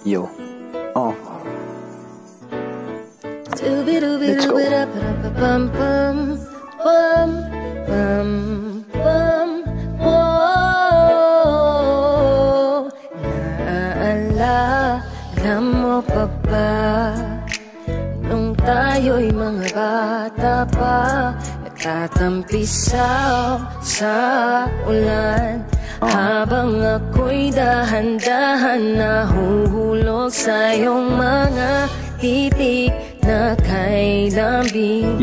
Yo. Oh. Let's go. Naalala mo pa ba nung tayo'y mga bata pa, nagtatampisaw sa ulan, habang ako'y dahan-dahan nahuhulog sa iyong mga titik na kay lambing.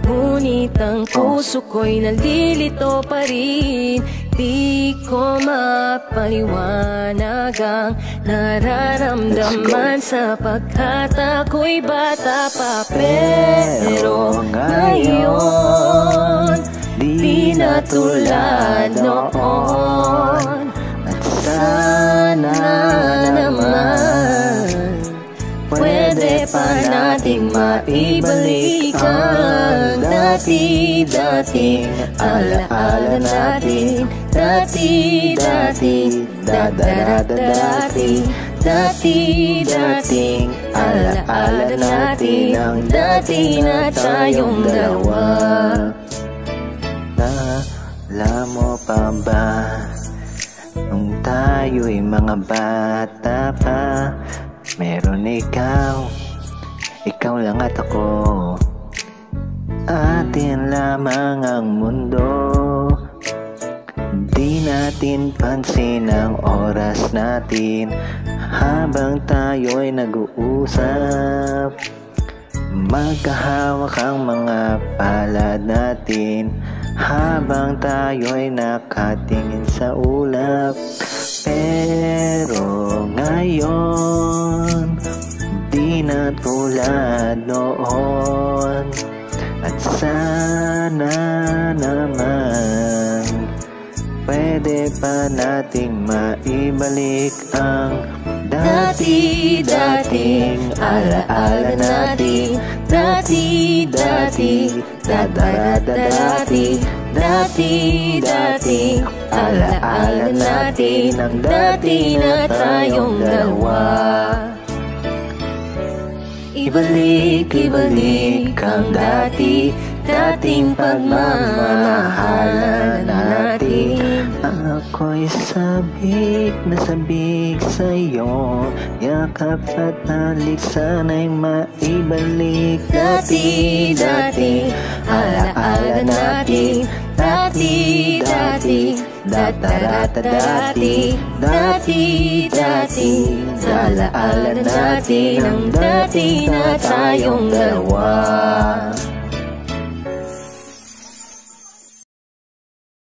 Ngunit ang puso ko'y nalilito pa rin. Di ko mapaliwanag ang nararamdaman sapagkat ako'y bata pa. Pero ngayon di na tulad noon. At sana naman pwede pa nating maibalik ang dati-dating alaala natin. Dati-dating dati-dating alaala natin. Ang dati na tayong dalawa. Alam mo pa ba nung tayo'y mga bata pa, meron ikaw lang at ako, atin lamang ang mundo. Di natin pansin ang oras natin habang tayo'y nag-uusap. Magkahawak ang mga palad natin habang tayo'y nakatingin sa ulap. Pero ngayon di na tulad noon. At sana naman pwede pa nating maibalik ang dati-dating alaala natin. Dati-dating dati-dating alaala natin. Ang dati na tayong dalawa. Ibalik ang dating pagmamahalan natin. Ako'y sabik na sabik sa'yo, yakap at halik sana'y maibalik. Dati-dating alaala natin. Dati-dating dati-dating alaala natin. Ang dati na tayong dalawa.